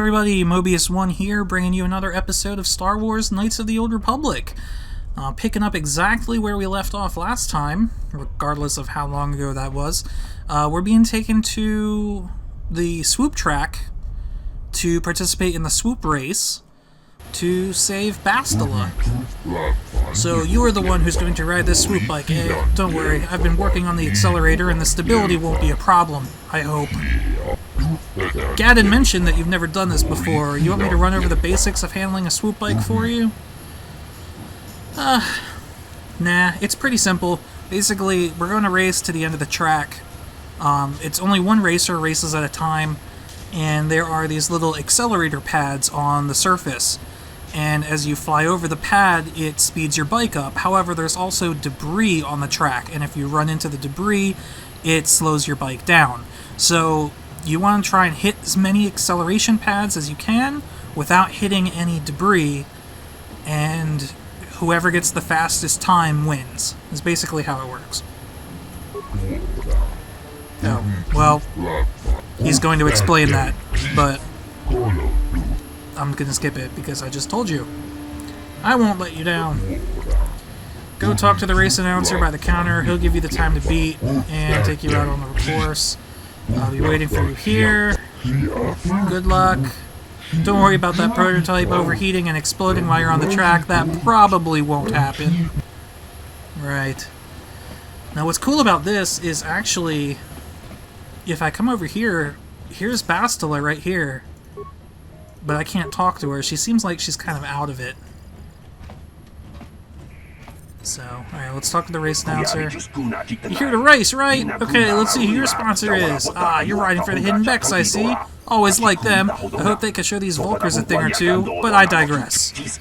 everybody, Mobius1 here, bringing you another episode of Star Wars Knights of the Old Republic. Picking up exactly where we left off last time, regardless of how long ago that was. We're being taken to the swoop track to participate in the swoop race to save Bastila. So you are the one who's going to ride this swoop bike, eh? Don't worry, I've been working on the accelerator and the stability won't be a problem, I hope. Gadden mentioned that you've never done this before. You want me to run over the basics of handling a swoop bike for you? Nah, it's pretty simple. Basically, we're going to race to the end of the track. It's only one racer races at a time, and there are these little accelerator pads on the surface. And as you fly over the pad, it speeds your bike up. However, there's also debris on the track, and if you run into the debris, it slows your bike down. So you want to try and hit as many acceleration pads as you can without hitting any debris, and whoever gets the fastest time wins, is basically how it works. Oh, well, he's going to explain that, but I'm going to skip it because I just told you. I won't let you down. Go talk to the race announcer by the counter. He'll give you the time to beat and take you out on the course. I'll be waiting for you here. Good luck. Don't worry about that prototype overheating and exploding while you're on the track. That probably won't happen. Right. Now what's cool about this is actually, if I come over here, here's Bastila right here. But I can't talk to her. She seems like she's kind of out of it. So, alright, let's talk to the race announcer. You're here to race, right? Okay, let's see who your sponsor is. Ah, you're riding for the Hidden Becks, I see. Always like them. I hope they can show these Volkers a thing or two, but I digress.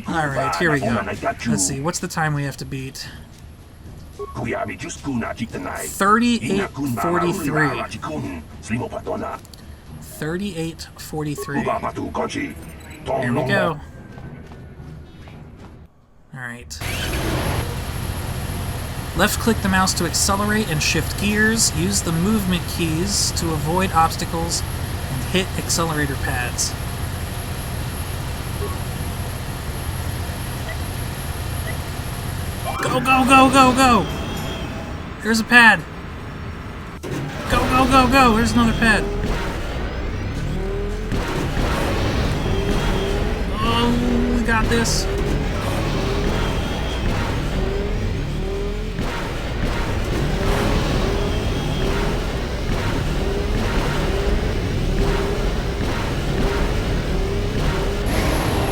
Alright, here we go. Let's see, what's the time we have to beat? 38:43. 38:43. Here we go. Alright. Left-click the mouse to accelerate and shift gears. Use the movement keys to avoid obstacles and hit accelerator pads. Go, go, go, go, go! There's a pad. Go, go, go, go! There's another pad. Oh, we got this.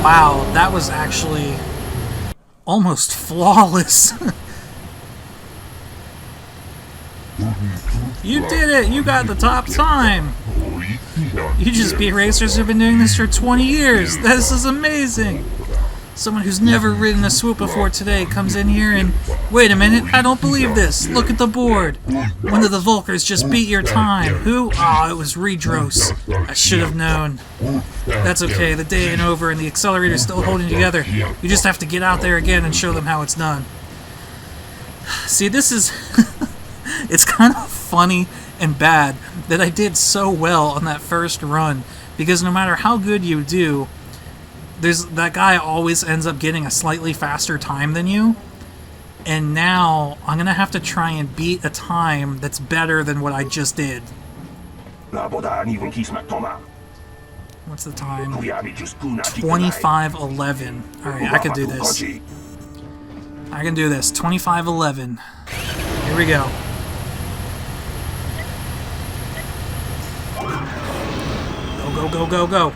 Wow, that was actually almost flawless. You did it! You got the top time! You just beat racers who've been doing this for 20 years! This is amazing! Someone who's never ridden a swoop before today comes in here and... Wait a minute, I don't believe this! Look at the board! One of the Volkers just beat your time! Who? Oh, it was Redros. I should have known. That's okay, the day ain't over and the accelerator's still holding together. You just have to get out there again and show them how it's done. See, this is... It's kind of funny and bad that I did so well on that first run, because no matter how good you do, that guy always ends up getting a slightly faster time than you, and now I'm gonna have to try and beat a time that's better than what I just did. What's the time? 25:11. Alright, I can do this. I can do this. 25:11. Here we go. Go, go, go, go.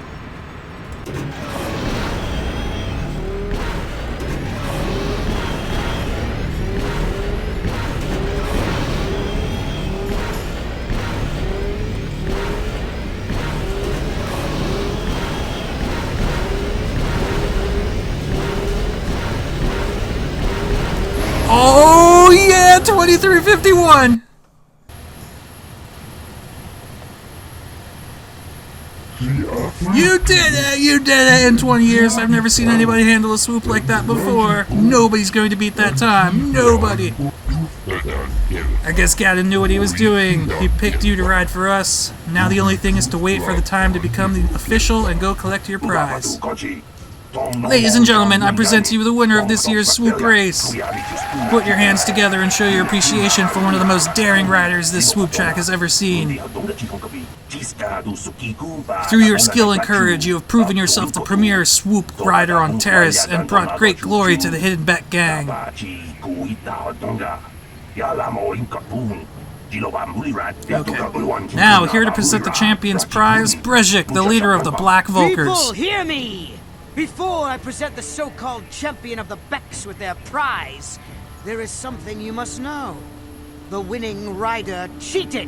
Oh yeah, 23:51. You did it! You did it! In 20 years, I've never seen anybody handle a swoop like that before. Nobody's going to beat that time. Nobody. I guess Gaddon knew what he was doing. He picked you to ride for us. Now the only thing is to wait for the time to become the official and go collect your prize. Ladies and gentlemen, I present to you the winner of this year's swoop race. Put your hands together and show your appreciation for one of the most daring riders this swoop track has ever seen. Through your skill and courage, you have proven yourself the premier swoop rider on Taris and brought great glory to the Hidden Beck gang. Okay. Now, here to present the champion's prize, Brejik, the leader of the Black Volkers. People, hear me! Before I present the so-called champion of the Becks with their prize, there is something you must know. The winning rider cheated.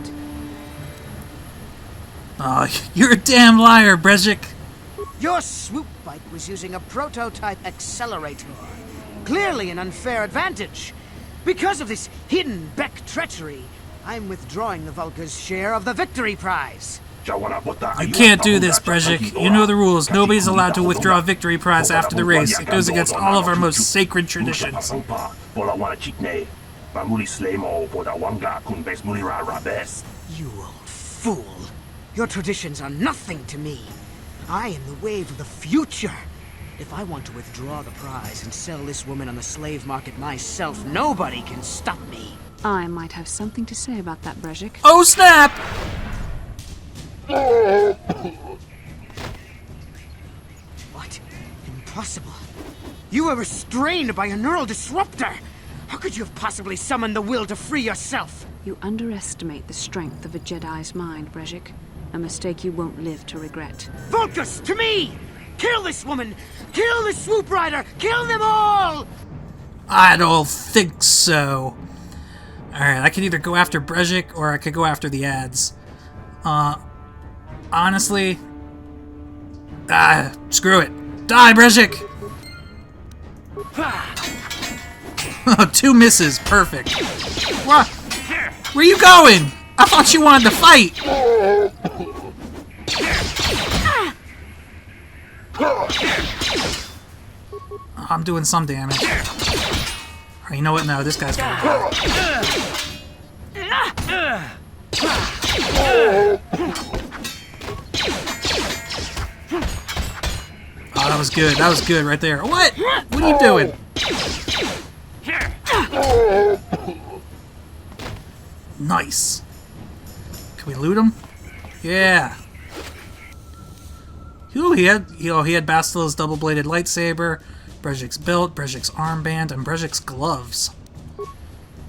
Aw, you're a damn liar, Brejik. Your swoop bike was using a prototype accelerator. Clearly an unfair advantage. Because of this hidden Beck treachery, I'm withdrawing the Vulca's share of the victory prize. You can't do this, Brejik. You know the rules. Nobody's allowed to withdraw a victory prize after the race. It goes against all of our most sacred traditions. You old fool. Your traditions are nothing to me. I am the wave of the future. If I want to withdraw the prize and sell this woman on the slave market myself, nobody can stop me. I might have something to say about that, Brejik. Oh, snap! What? Impossible. You were restrained by a neural disruptor. How could you have possibly summoned the will to free yourself? You underestimate the strength of a Jedi's mind, Brejik. A mistake you won't live to regret. Vulcus, to me! Kill this woman! Kill the swoop rider! Kill them all! I don't think so. Alright, I could either go after Brejik or I could go after the ads. Honestly, screw it. Die, Brejik! 2 misses, perfect. What? Where you going? I thought you wanted to fight! I'm doing some damage. Alright, you know what? No, this guy's gonna die. Oh, that was good. That was good right there. What? What are you doing? Nice. Can we loot him? Yeah. Ooh, he had Bastila's double-bladed lightsaber, Brejik's belt, Brejik's armband, and Brejik's gloves.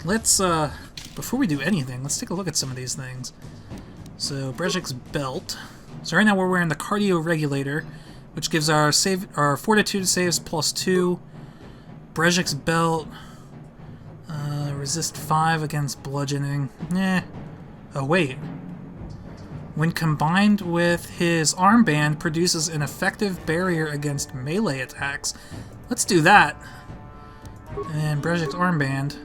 Let's, before we do anything, let's take a look at some of these things. So, Brejik's belt. So right now we're wearing the cardio regulator, which gives our fortitude saves +2. Brejik's belt, resist 5 against bludgeoning. Oh wait. When combined with his armband, produces an effective barrier against melee attacks. Let's do that. And Brejik's armband.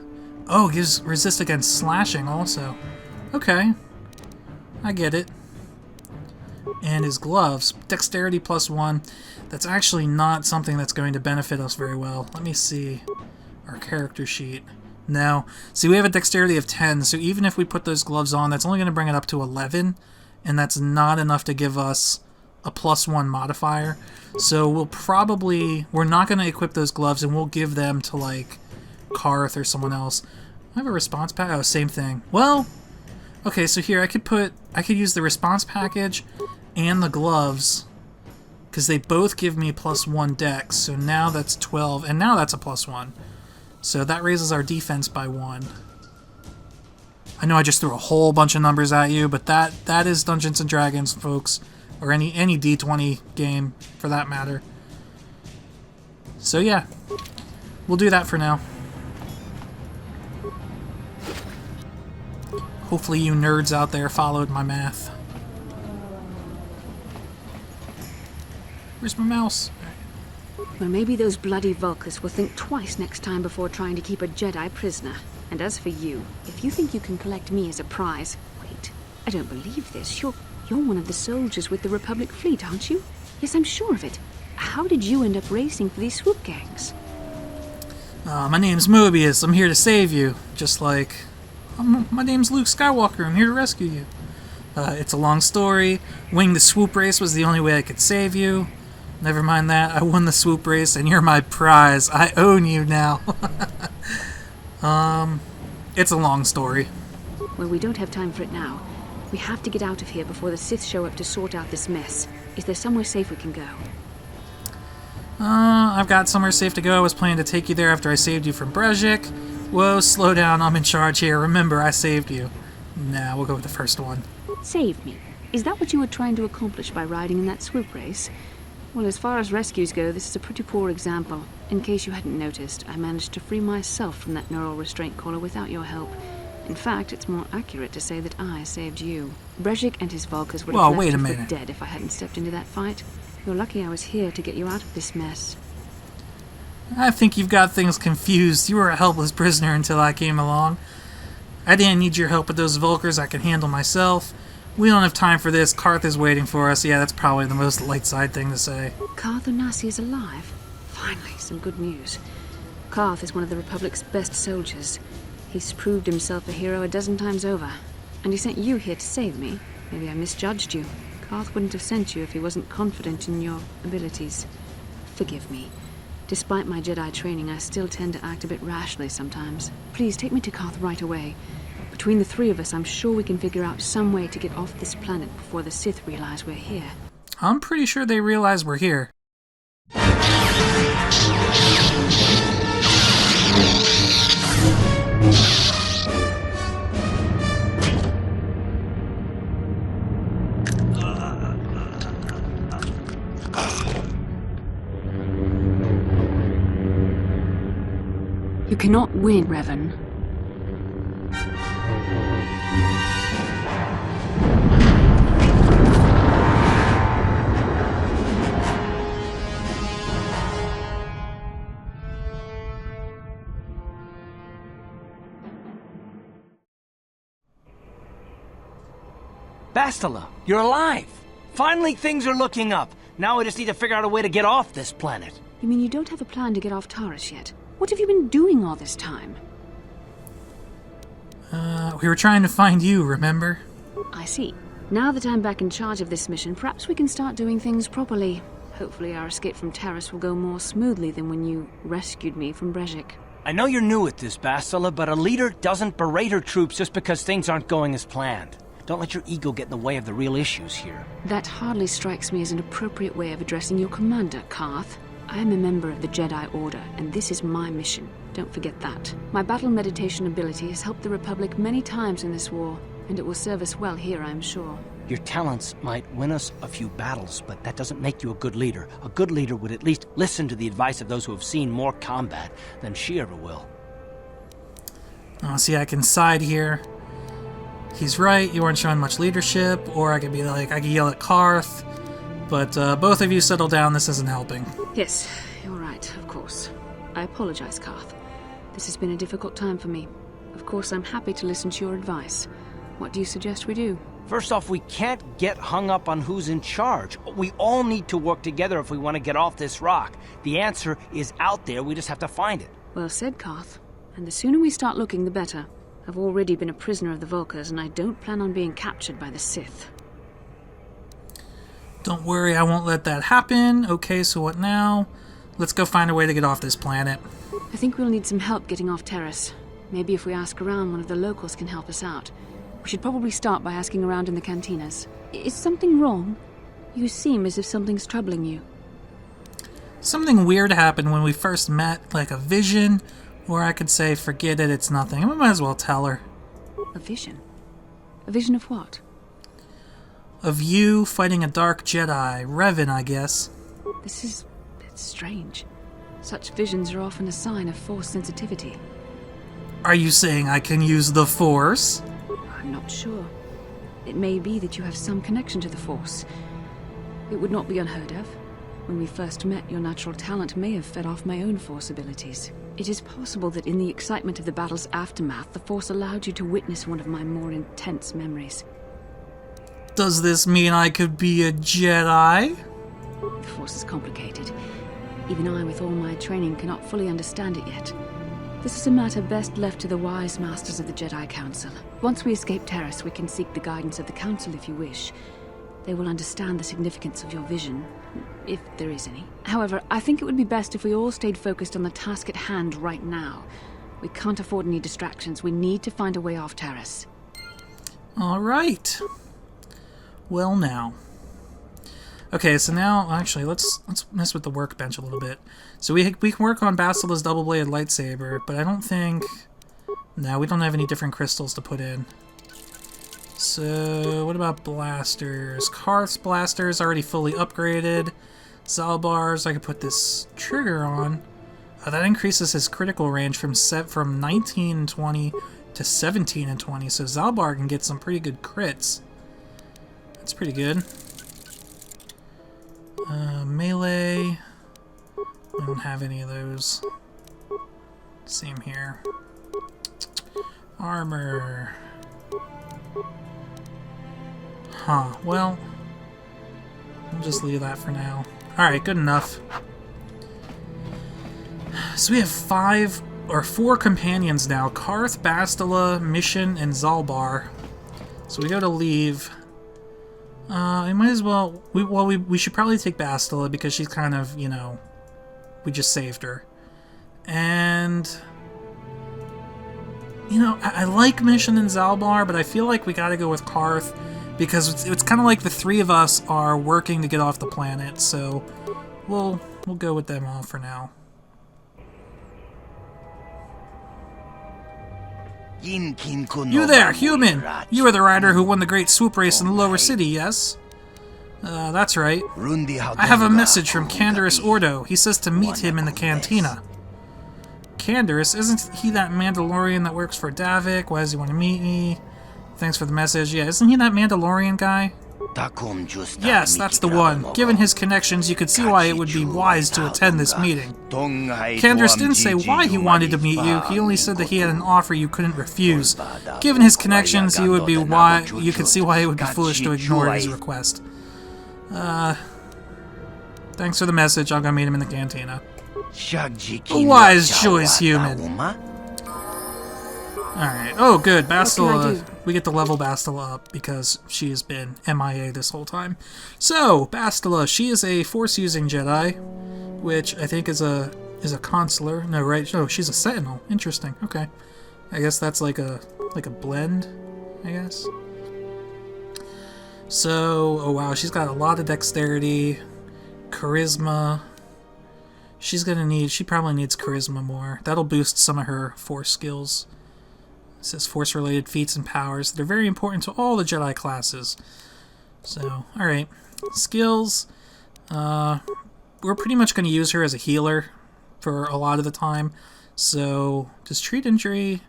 Oh, gives resist against slashing also. Okay. I get it. And his gloves. Dexterity +1. That's actually not something that's going to benefit us very well. Let me see our character sheet. No. See, we have a dexterity of 10, so even if we put those gloves on, that's only going to bring it up to 11. And that's not enough to give us a +1 modifier. So we're not going to equip those gloves, and we'll give them to, like, Karth or someone else. I have a response pack. Oh, same thing. Well, okay, so here I could use the response package and the gloves, because they both give me +1 dex. So now that's 12, and now that's a +1. So that raises our defense by 1. I know I just threw a whole bunch of numbers at you, but that is Dungeons & Dragons, folks. Or any D20 game, for that matter. So yeah, we'll do that for now. Hopefully you nerds out there followed my math. Where's my mouse? Well, maybe those bloody Vulcans will think twice next time before trying to keep a Jedi prisoner. And as for you, if you think you can collect me as a prize... Wait, I don't believe this. You're one of the soldiers with the Republic fleet, aren't you? Yes, I'm sure of it. How did you end up racing for these swoop gangs? My name's Mobius. I'm here to save you. Just like My name's Luke Skywalker. I'm here to rescue you. It's a long story. Winning the swoop race was the only way I could save you. Never mind that. I won the swoop race, and you're my prize. I own you now. It's a long story. Well, we don't have time for it now. We have to get out of here before the Sith show up to sort out this mess. Is there somewhere safe we can go? I've got somewhere safe to go. I was planning to take you there after I saved you from Brejik. Whoa, slow down. I'm in charge here. Remember, I saved you. Nah, we'll go with the first one. Saved me? Is that what you were trying to accomplish by riding in that swoop race? Well, as far as rescues go, this is a pretty poor example. In case you hadn't noticed, I managed to free myself from that neural restraint collar without your help. In fact, it's more accurate to say that I saved you. Brejik and his Vulkars would have left you for dead if I hadn't stepped into that fight. You're lucky I was here to get you out of this mess. I think you've got things confused. You were a helpless prisoner until I came along. I didn't need your help with those Vulkars. I can handle myself. We don't have time for this. Karth is waiting for us. Yeah, that's probably the most light side thing to say. Karth Onasi is alive? Finally, some good news. Karth is one of the Republic's best soldiers. He's proved himself a hero a dozen times over. And he sent you here to save me. Maybe I misjudged you. Karth wouldn't have sent you if he wasn't confident in your abilities. Forgive me. Despite my Jedi training, I still tend to act a bit rashly sometimes. Please, take me to Karth right away. Between the three of us, I'm sure we can figure out some way to get off this planet before the Sith realize we're here. I'm pretty sure they realize we're here. You cannot win, Revan. Bastila, you're alive! Finally things are looking up. Now we just need to figure out a way to get off this planet. You mean you don't have a plan to get off Taris yet? What have you been doing all this time? We were trying to find you, remember? I see. Now that I'm back in charge of this mission, perhaps we can start doing things properly. Hopefully our escape from Taris will go more smoothly than when you rescued me from Brejik. I know you're new at this, Bastila, but a leader doesn't berate her troops just because things aren't going as planned. Don't let your ego get in the way of the real issues here. That hardly strikes me as an appropriate way of addressing your commander, Karth. I am a member of the Jedi Order, and this is my mission. Don't forget that. My battle meditation ability has helped the Republic many times in this war, and it will serve us well here, I'm sure. Your talents might win us a few battles, but that doesn't make you a good leader. A good leader would at least listen to the advice of those who have seen more combat than she ever will. Oh, see, I can side here. He's right, you aren't showing much leadership, or I could be like, I could yell at Karth, but both of you settle down, this isn't helping. Yes, you're right, of course. I apologize, Karth. This has been a difficult time for me. Of course, I'm happy to listen to your advice. What do you suggest we do? First off, we can't get hung up on who's in charge. We all need to work together if we want to get off this rock. The answer is out there, we just have to find it. Well said, Karth. And the sooner we start looking, the better. I've already been a prisoner of the Vulkars, and I don't plan on being captured by the Sith. Don't worry, I won't let that happen. Okay, so what now? Let's go find a way to get off this planet. I think we'll need some help getting off Taris. Maybe if we ask around, one of the locals can help us out. We should probably start by asking around in the cantinas. Is something wrong? You seem as if something's troubling you. Something weird happened when we first met, like a vision, or I could say, forget it, it's nothing. I might as well tell her. A vision? A vision of what? Of you fighting a dark Jedi. Revan, I guess. It's strange. Such visions are often a sign of Force sensitivity. Are you saying I can use the Force? I'm not sure. It may be that you have some connection to the Force. It would not be unheard of. When we first met, your natural talent may have fed off my own Force abilities. It is possible that in the excitement of the battle's aftermath, the Force allowed you to witness one of my more intense memories. Does this mean I could be a Jedi? The Force is complicated. Even I, with all my training, cannot fully understand it yet. This is a matter best left to the wise masters of the Jedi Council. Once we escape Taris, we can seek the guidance of the Council if you wish. They will understand the significance of your vision, if there is any. However, I think it would be best if we all stayed focused on the task at hand right now. We can't afford any distractions. We need to find a way off Taris. All right. Well, now. Okay, so now, actually, let's mess with the workbench a little bit. So we can work on Bastila's double-bladed lightsaber, but I don't think... No, we don't have any different crystals to put in. So, what about blasters? Karth's blaster is already fully upgraded. Zalbar's, I could put this trigger on. That increases his critical range from 19 and 20 to 17 and 20, so Zalbar can get some pretty good crits. That's pretty good. Melee. I don't have any of those. Same here. Armor. Huh, well, we'll just leave that for now. Alright, good enough. So we have 4 companions now. Karth, Bastila, Mission, and Zalbar. So we go to leave. I might as well... We should probably take Bastila because she's kind of, you know... We just saved her. And... You know, I like Mission and Zalbar, but I feel like we gotta go with Karth because it's kind of like the 3 of us are working to get off the planet, so we'll go with them all for now. You there, human! You are the rider who won the great swoop race in the lower city, yes? That's right. I have a message from Canderous Ordo. He says to meet him in the cantina. Canderous? Isn't he that Mandalorian that works for Davik? Why does he want to meet me? Thanks for the message. Yeah, isn't he that Mandalorian guy? Yes, that's the one. Given his connections, you could see why it would be wise to attend this meeting. Canderous didn't say why he wanted to meet you. He only said that he had an offer you couldn't refuse. Given his connections, you could see why it would be foolish to ignore his request. Thanks for the message. I'll go meet him in the cantina. A wise choice, human. Alright. Oh, good. Bastila. We get to level Bastila up because she has been MIA this whole time. So, Bastila, she is a Force-using Jedi, which I think is a consular. No, right? No, she's a Sentinel. Interesting. Okay. I guess that's like a blend, I guess. So, oh wow, she's got a lot of dexterity, charisma. She probably needs charisma more. That'll boost some of her Force skills. It says Force-related feats and powers that are very important to all the Jedi classes. So, alright. Skills. We're pretty much going to use her as a healer for a lot of the time. So, does treat injury...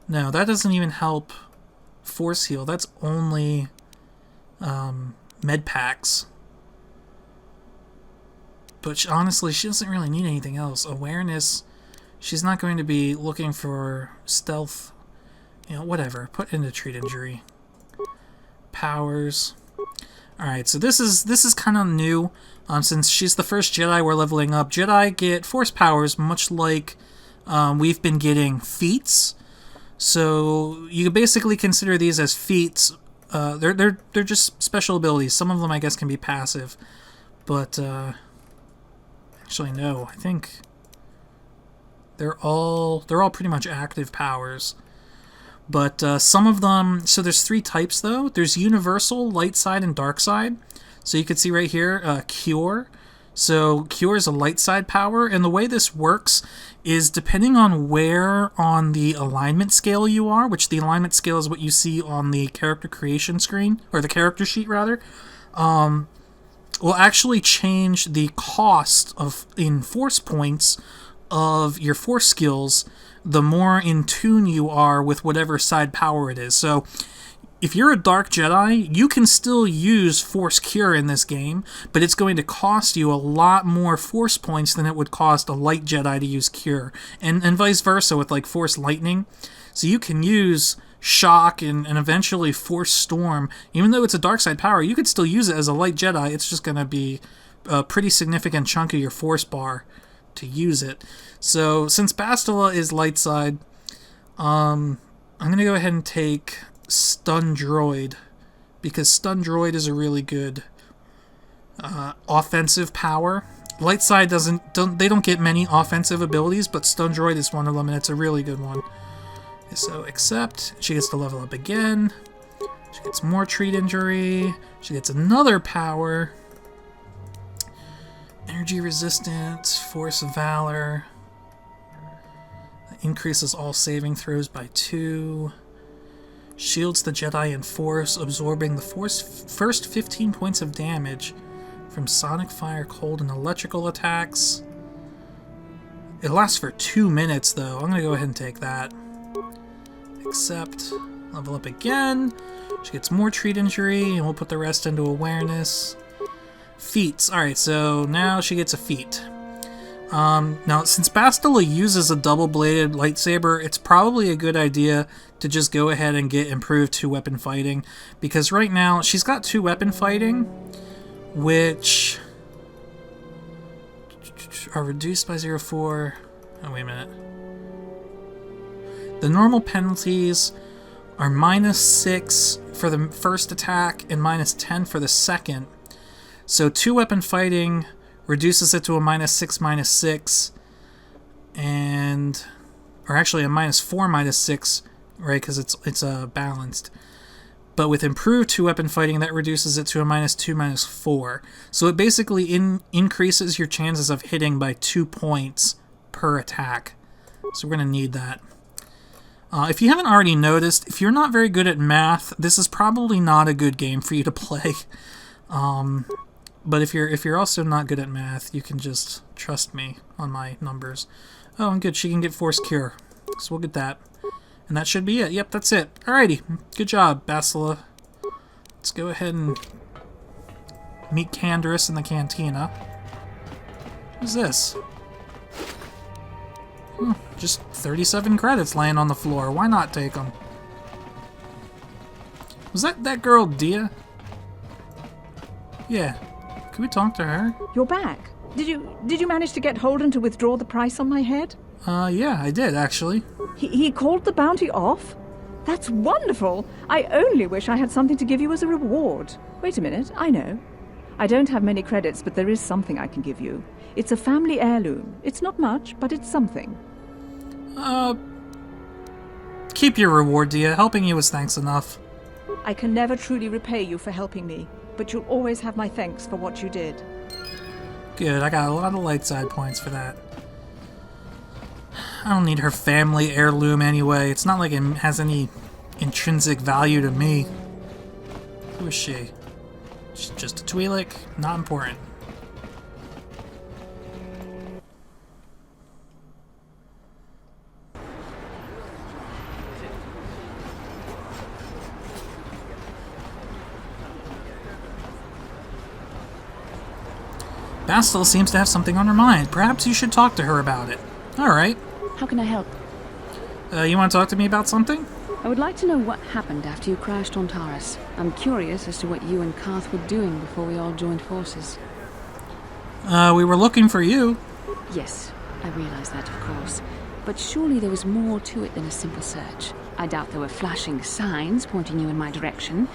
No, that doesn't even help Force heal. That's only med packs. But honestly, she doesn't really need anything else. Awareness, she's not going to be looking for stealth. You know, whatever. Put into treat injury. Powers. Alright, so this is kind of new. Since she's the first Jedi we're leveling up. Jedi get Force powers much like we've been getting feats. So you basically consider these as feats. They're just special abilities. Some of them, I guess, can be passive. But, actually, no. I think they're all pretty much active powers. But some of them... So there's 3 types, though. There's universal, light side, and dark side. So you can see right here, Cure. So Cure is a light side power, and the way this works is depending on where on the alignment scale you are, which the alignment scale is what you see on the character creation screen, or the character sheet, rather, will actually change the cost in Force points of your Force skills the more in tune you are with whatever side power it is. So if you're a Dark Jedi, you can still use Force Cure in this game, but it's going to cost you a lot more Force points than it would cost a Light Jedi to use Cure. And vice versa with like Force Lightning. So you can use Shock and eventually Force Storm. Even though it's a dark side power, you could still use it as a Light Jedi. It's just going to be a pretty significant chunk of your Force bar. to use it. So since Bastila is light side, I'm going to go ahead and take Stun Droid, because Stun Droid is a really good offensive power. Light side they don't get many offensive abilities, but Stun Droid is one of them, and it's a really good one. So accept. She gets to level up again. She gets more treat injury. She gets another power. Energy resistance, force of valor. Increases all saving throws by 2. Shields the Jedi in force, absorbing the first 15 points of damage from sonic fire, cold, and electrical attacks. It lasts for 2 minutes, though. I'm going to go ahead and take that. Accept. Level up again. She gets more treat injury, and we'll put the rest into awareness. Feats. Alright, so now she gets a feat. Now, since Bastila uses a double-bladed lightsaber, it's probably a good idea to just go ahead and get improved 2-weapon fighting, because right now she's got 2-weapon fighting, which are reduced by 0.4. Oh, wait a minute. The normal penalties are -6 for the first attack and -10 for the second. So 2-weapon fighting reduces it to a -6, -6, or actually a -4, -6, right? Because it's balanced. But with improved 2-weapon fighting, that reduces it to a -2, -4. So it basically increases your chances of hitting by 2 points per attack. So we're going to need that. If you haven't already noticed, if you're not very good at math, this is probably not a good game for you to play. But if you're also not good at math, you can just trust me on my numbers. Oh, and good, she can get Force Cure. So we'll get that. And that should be it. Yep, that's it. Alrighty. Good job, Bastila. Let's go ahead and meet Candaris in the cantina. Who's this? Just 37 credits laying on the floor. Why not take them? Was that girl Dia? Yeah. Can we talk to her? You're back. Did you manage to get Holden to withdraw the price on my head? Yeah, I did, actually. He called the bounty off? That's wonderful! I only wish I had something to give you as a reward. Wait a minute, I know. I don't have many credits, but there is something I can give you. It's a family heirloom. It's not much, but it's something. Keep your reward, Dia. Helping you is thanks enough. I can never truly repay you for helping me, but you'll always have my thanks for what you did. Good, I got a lot of light side points for that. I don't need her family heirloom anyway. It's not like it has any intrinsic value to me. Who is she? She's just a Twi'lek. Not important. Bastila seems to have something on her mind. Perhaps you should talk to her about it. Alright. How can I help? You want to talk to me about something? I would like to know what happened after you crashed on Taris. I'm curious as to what you and Karth were doing before we all joined forces. We were looking for you. Yes, I realize that, of course. But surely there was more to it than a simple search. I doubt there were flashing signs pointing you in my direction.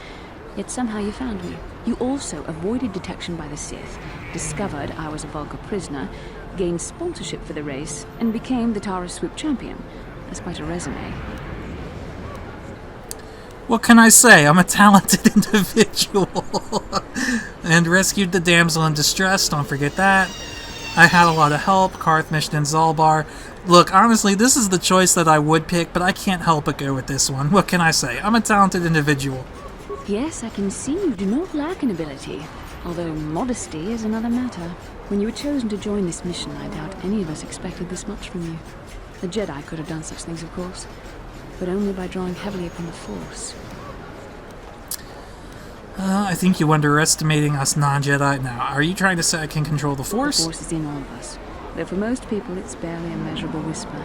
Yet somehow you found me. You also avoided detection by the Sith, discovered I was a Vulgar prisoner, gained sponsorship for the race, and became the Taris swoop champion. That's quite a resume. What can I say? I'm a talented individual. And rescued the damsel in distress, don't forget that. I had a lot of help, Karth, Mission, and Zalbar. Look, honestly, this is the choice that I would pick, but I can't help but go with this one. What can I say? I'm a talented individual. Yes, I can see you do not lack an ability, although modesty is another matter. When you were chosen to join this mission, I doubt any of us expected this much from you. The Jedi could have done such things, of course, but only by drawing heavily upon the Force. I think you're underestimating us non-Jedi now. Are you trying to say I can control the Force? The Force is in all of us, though for most people it's barely a measurable whisper.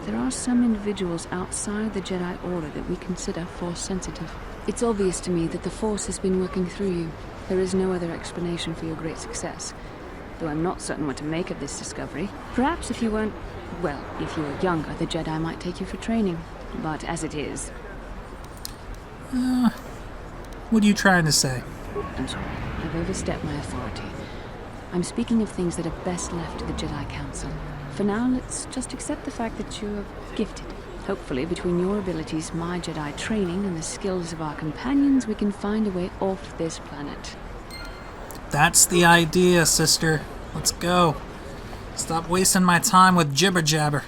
There are some individuals outside the Jedi Order that we consider Force-sensitive. It's obvious to me that the Force has been working through you. There is no other explanation for your great success. though I'm not certain what to make of this discovery. Perhaps if you weren't... well, if you were younger, the Jedi might take you for training. But as it is... What are you trying to say? I'm sorry, I've overstepped my authority. I'm speaking of things that are best left to the Jedi Council. For now, let's just accept the fact that you're gifted. Hopefully, between your abilities, my Jedi training, and the skills of our companions, we can find a way off this planet. That's the idea, sister. Let's go. Stop wasting my time with jibber-jabber.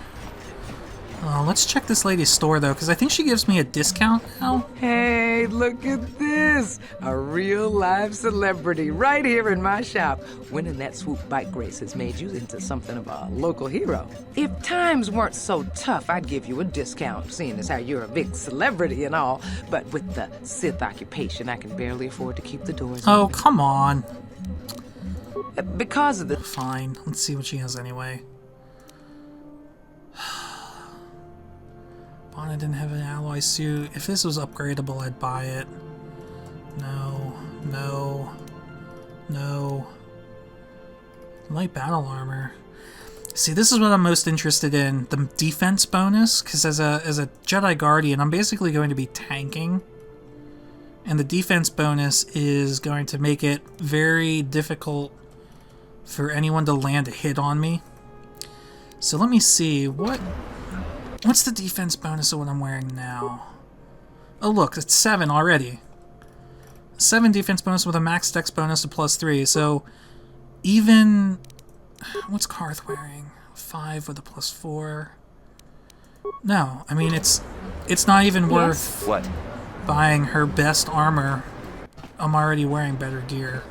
Oh, let's check this lady's store, though, because I think she gives me a discount now. Hey, look at this! A real live celebrity right here in my shop. Winning that swoop bike race has made you into something of a local hero. If times weren't so tough, I'd give you a discount, seeing as how you're a big celebrity and all. But with the Sith occupation, I can barely afford to keep the doors Oh, open. come on. Because of the... Fine. Let's see what she has anyway. Bonnet didn't have an alloy suit. If this was upgradable, I'd buy it. No. No. No. Light battle armor. See, this is what I'm most interested in. The defense bonus, because as a Jedi Guardian, I'm basically going to be tanking. And the defense bonus is going to make it very difficult for anyone to land a hit on me. So let me see, what's the defense bonus of what I'm wearing now? Oh look, it's 7 already. 7 defense bonus with a max dex bonus of +3, so even... What's Karth wearing? 5 with a +4. No, I mean, it's not even worth What? buying her best armor. I'm already wearing better gear.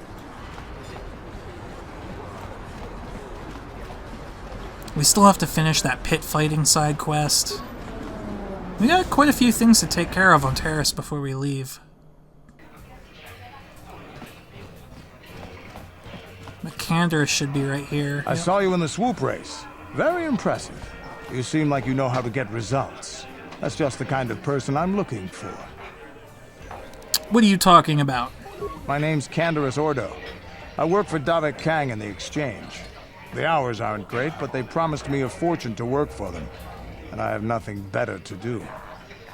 We still have to finish that pit fighting side quest. We got quite a few things to take care of on Taris before we leave. McCandor should be right here. I saw you in the swoop race. Very impressive. You seem like you know how to get results. That's just the kind of person I'm looking for. What are you talking about? My name's Canderous Ordo. I work for Davik Kang in the Exchange. The hours aren't great, but they promised me a fortune to work for them, and I have nothing better to do.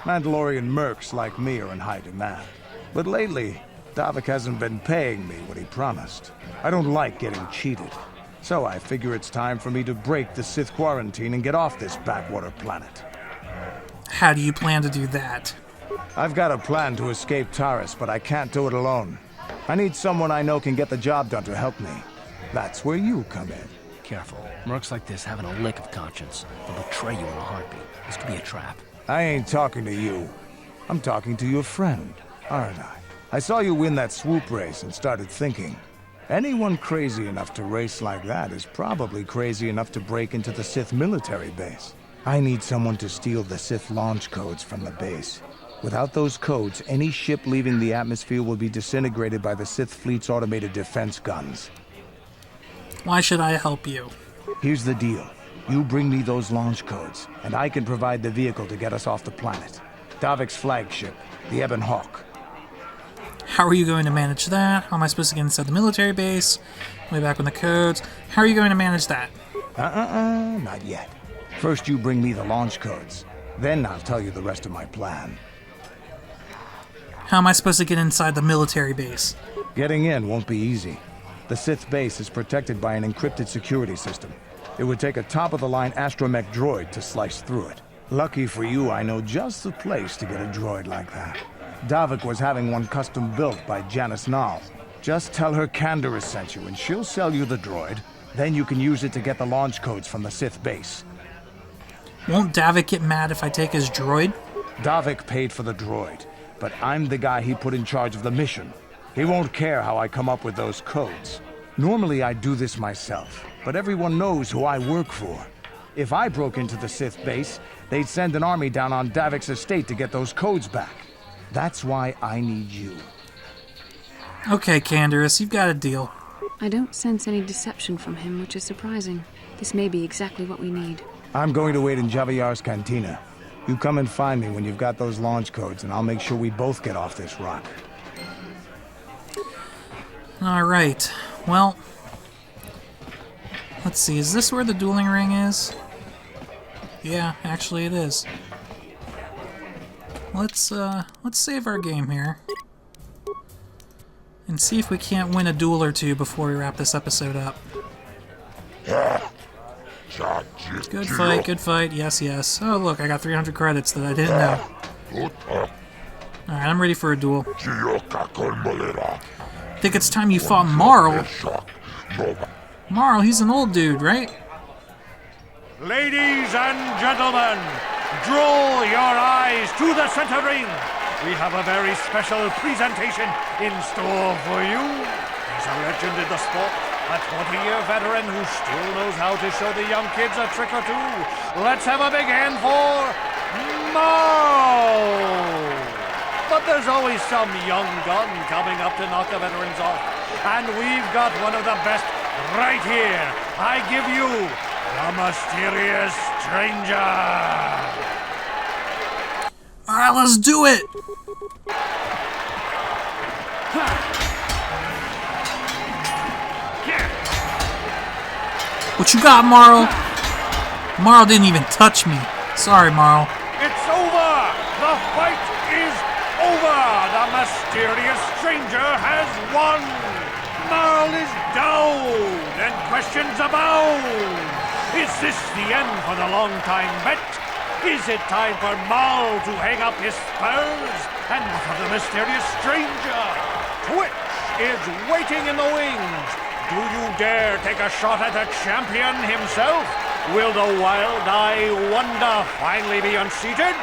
Mandalorian mercs like me are in high demand. But lately, Davik hasn't been paying me what he promised. I don't like getting cheated, so I figure it's time for me to break the Sith quarantine and get off this backwater planet. How do you plan to do that? I've got a plan to escape Taris, but I can't do it alone. I need someone I know can get the job done to help me. That's where you come in. Careful. Mercs like this haven't a lick of conscience. They'll betray you in a heartbeat. This could be a trap. I ain't talking to you. I'm talking to your friend, aren't I? I saw you win that swoop race and started thinking. Anyone crazy enough to race like that is probably crazy enough to break into the Sith military base. I need someone to steal the Sith launch codes from the base. Without those codes, any ship leaving the atmosphere will be disintegrated by the Sith fleet's automated defense guns. Why should I help you? Here's the deal. You bring me those launch codes, and I can provide the vehicle to get us off the planet. Davik's flagship, the Ebon Hawk. How are you going to manage that? How am I supposed to get inside the military base? Way back with the codes. How are you going to manage that? Not yet. First you bring me the launch codes. Then I'll tell you the rest of my plan. How am I supposed to get inside the military base? Getting in won't be easy. The Sith base is protected by an encrypted security system. It would take a top-of-the-line astromech droid to slice through it. Lucky for you, I know just the place to get a droid like that. Davik was having one custom built by Janice Nall. Just tell her Canderous sent you and she'll sell you the droid. Then you can use it to get the launch codes from the Sith base. Won't Davik get mad if I take his droid? Davik paid for the droid, but I'm the guy he put in charge of the mission. He won't care how I come up with those codes. Normally I'd do this myself, but everyone knows who I work for. If I broke into the Sith base, they'd send an army down on Davik's estate to get those codes back. That's why I need you. Okay, Canderous, you've got a deal. I don't sense any deception from him, which is surprising. This may be exactly what we need. I'm going to wait in Javiyar's cantina. You come and find me when you've got those launch codes, and I'll make sure we both get off this rock. Alright, well, Let's see, is this where the dueling ring is? Yeah, actually it is. Let's save our game here. And see if we can't win a duel or two before we wrap this episode up. Good fight, good fight. Yes, yes. Oh, look, I got 300 credits that I didn't know. Alright, I'm ready for a duel. Think it's time you fought Marl. Marl, he's an old dude, right? Ladies and gentlemen, draw your eyes to the center ring. We have a very special presentation in store for you. He's a legend in the sport, a 20-year veteran who still knows how to show the young kids a trick or two. Let's have a big hand for Marl! But there's always some young gun coming up to knock the veterans off. And we've got one of the best right here. I give you the mysterious stranger. Alright, let's do it! What you got, Marl? Marl didn't even touch me. Sorry, Marl. It's over! The fight is over! The mysterious stranger has won! Marl is down, and questions abound! Is this the end for the long-time bet? Is it time for Marl to hang up his spurs? And what of the mysterious stranger? Twitch is waiting in the wings. Do you dare take a shot at the champion himself? Will the wild-eye wonder finally be unseated?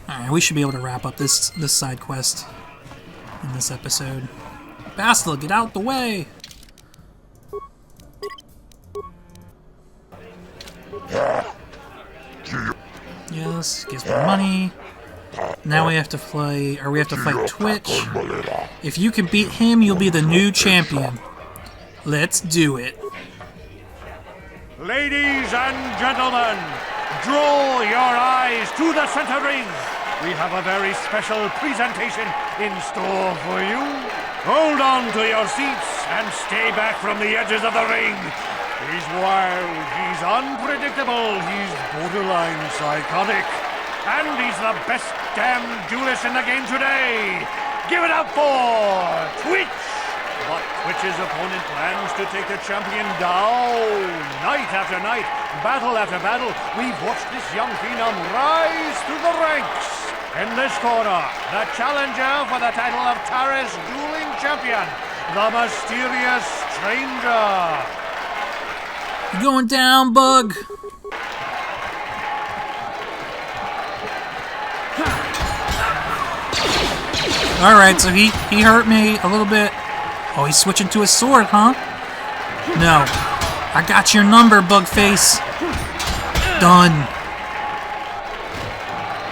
Alright, we should be able to wrap up this side quest in this episode. Bastila, get out the way! Yes, gives me money. Now we have to play, or we have to fight Twitch. If you can beat him, you'll be the new champion. Let's do it. Ladies and gentlemen, draw your eyes to the center ring. We have a very special presentation in store for you. Hold on to your seats and stay back from the edges of the ring. He's wild, he's unpredictable, he's borderline psychotic. And he's the best damn duelist in the game today. Give it up for Twitch. But Twitch's opponent plans to take the champion down. Night after night, battle after battle, we've watched this young phenom rise through the ranks. In this corner, the challenger for the title of Taris dueling champion, the mysterious stranger. You going down, Bug? Alright, so he hurt me a little bit. Oh, he's switching to his sword, huh? No. I got your number, Bugface. Done.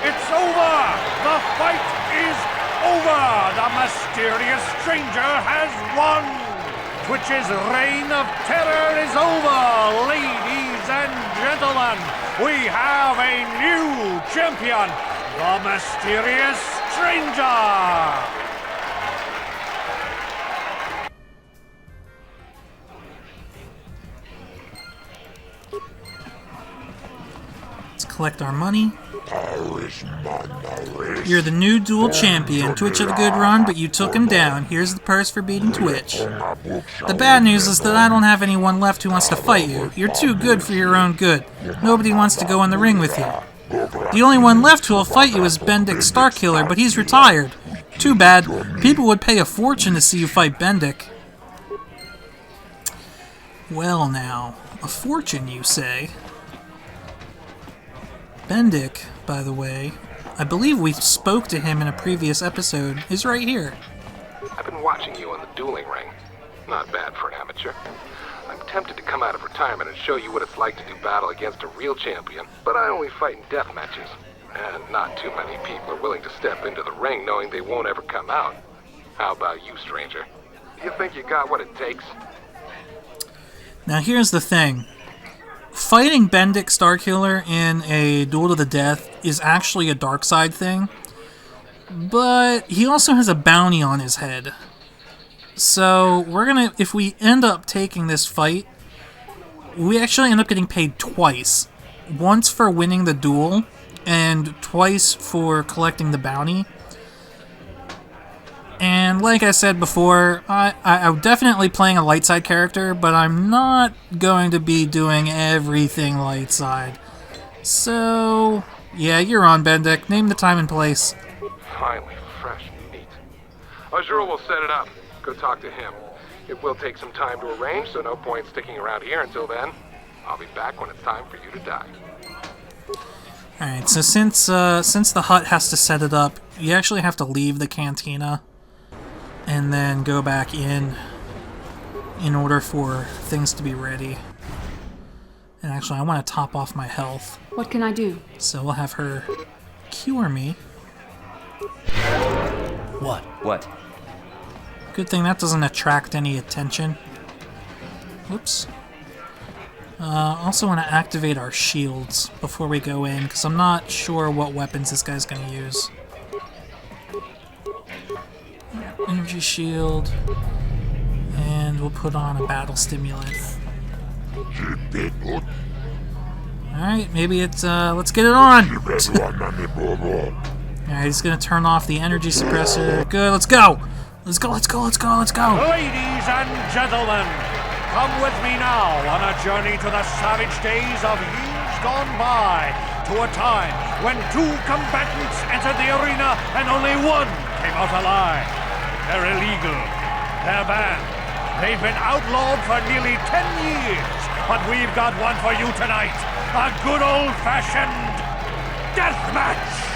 It's over! The fight is over! The mysterious stranger has won! Twitch's reign of terror is over! Ladies and gentlemen, we have a new champion! The mysterious stranger! Let's collect our money. You're the new duel champion. Twitch had a good run, but you took him down. Here's the purse for beating Twitch. The bad news is that I don't have anyone left who wants to fight you. You're too good for your own good. Nobody wants to go in the ring with you. The only one left who will fight you is Bendik Starkiller, but he's retired. Too bad. People would pay a fortune to see you fight Bendik. Well now, a fortune you say? Bendik, by the way, I believe we spoke to him in a previous episode, is right here. I've been watching you on the dueling ring. Not bad for an amateur. I'm tempted to come out of retirement and show you what it's like to do battle against a real champion, but I only fight in death matches. And not too many people are willing to step into the ring knowing they won't ever come out. How about you, stranger? Do you think you got what it takes? Now here's the thing. Fighting Bendik Starkiller in a duel to the death is actually a dark side thing, but he also has a bounty on his head. So we're gonna, if we end up taking this fight, we actually end up getting paid twice. Once for winning the duel, and twice for collecting the bounty. And like I said before, I'm definitely playing a light side character, but I'm not going to be doing everything light side. So, yeah, you're on, Bendik. Name the time and place. Finally, fresh meat. Azura will set it up. Go talk to him. It will take some time to arrange, so no point sticking around here until then. I'll be back when it's time for you to die. Alright, so since the hut has to set it up, you actually have to leave the cantina and then go back in order for things to be ready. And actually, I want to top off my health. What can I do? So we'll have her cure me. What? What? Good thing that doesn't attract any attention. Whoops. Also want to activate our shields before we go in, because I'm not sure what weapons this guy's going to use. Energy shield. And we'll put on a battle stimulant. Alright, maybe it's, let's get it on! Alright, he's gonna turn off the energy suppressor. Good, let's go! Let's go, let's go, let's go, let's go! Ladies and gentlemen, come with me now on a journey to the savage days of years gone by, to a time when two combatants entered the arena and only one came out alive. They're illegal. They're banned. They've been outlawed for nearly 10 years, but we've got one for you tonight. A good old-fashioned death match.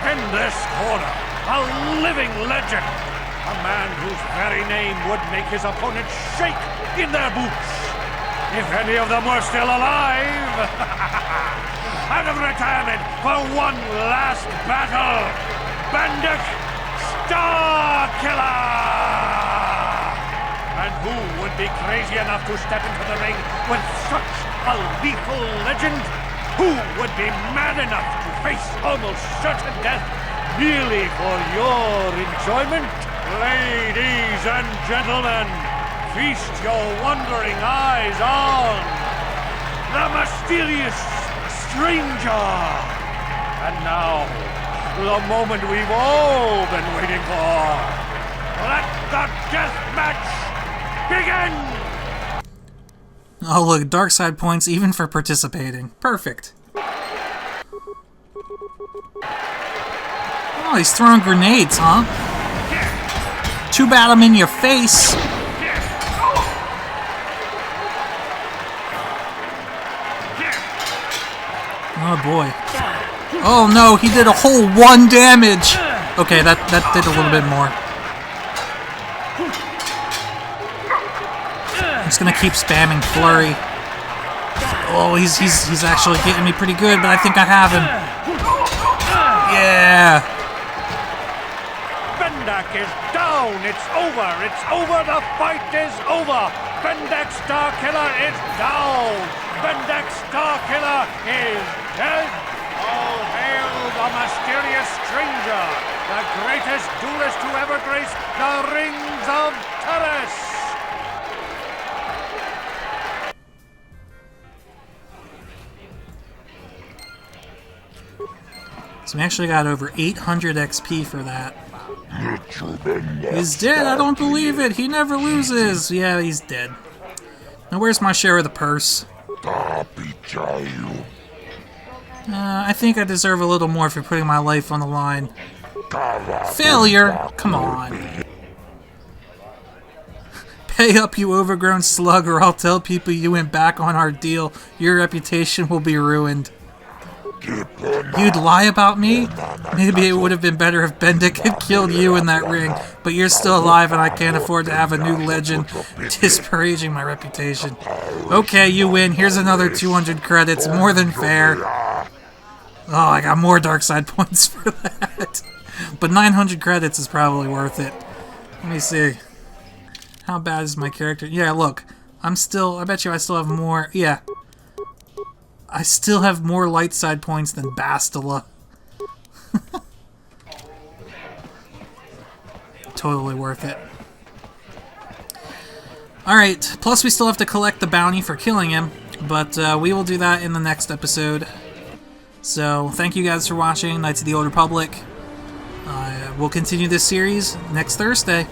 In this corner, a living legend. A man whose very name would make his opponents shake in their boots. If any of them were still alive. Out of retirement for one last battle. Bendik Starkiller! And who would be crazy enough to step into the ring with such a lethal legend? Who would be mad enough to face almost certain death merely for your enjoyment? Ladies and gentlemen, feast your wondering eyes on the mysterious stranger. And now, the moment we've all been waiting for. Let the death match begin! Oh look, dark side points even for participating. Perfect. Oh, he's throwing grenades, huh? Too bad I'm in your face. Oh boy. Oh no, he did a whole 1 damage! Okay, that did a little bit more. I'm just gonna keep spamming Flurry. Oh, he's actually hitting me pretty good, but I think I have him. Yeah! Bendik is down! It's over! It's over! The fight is over! Bendik Starkiller is down! Bendik Starkiller is dead! All hail the mysterious stranger! The greatest duelist to ever grace the rings of Taris! So we actually got over 800 XP for that. He's dead, I don't believe it. He never loses. Yeah, he's dead. Now where's my share of the purse? I think I deserve a little more for putting my life on the line. Failure? Come on. Pay up, you overgrown slug, or I'll tell people you went back on our deal. Your reputation will be ruined. You'd lie about me? Maybe it would have been better if Bendik had killed you in that ring, but you're still alive and I can't afford to have a new legend disparaging my reputation. Okay, you win. Here's another 200 credits. More than fair. Oh, I got more dark side points for that. But 900 credits is probably worth it. Let me see. How bad is my character? Yeah, look. I bet you I still have more. Yeah. I still have more light side points than Bastila. Totally worth it. Alright, plus we still have to collect the bounty for killing him, but we will do that in the next episode. So, thank you guys for watching Knights of the Old Republic. We'll continue this series next Thursday.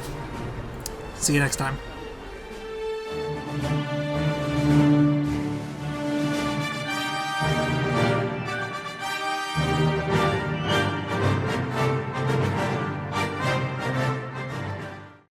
See you next time.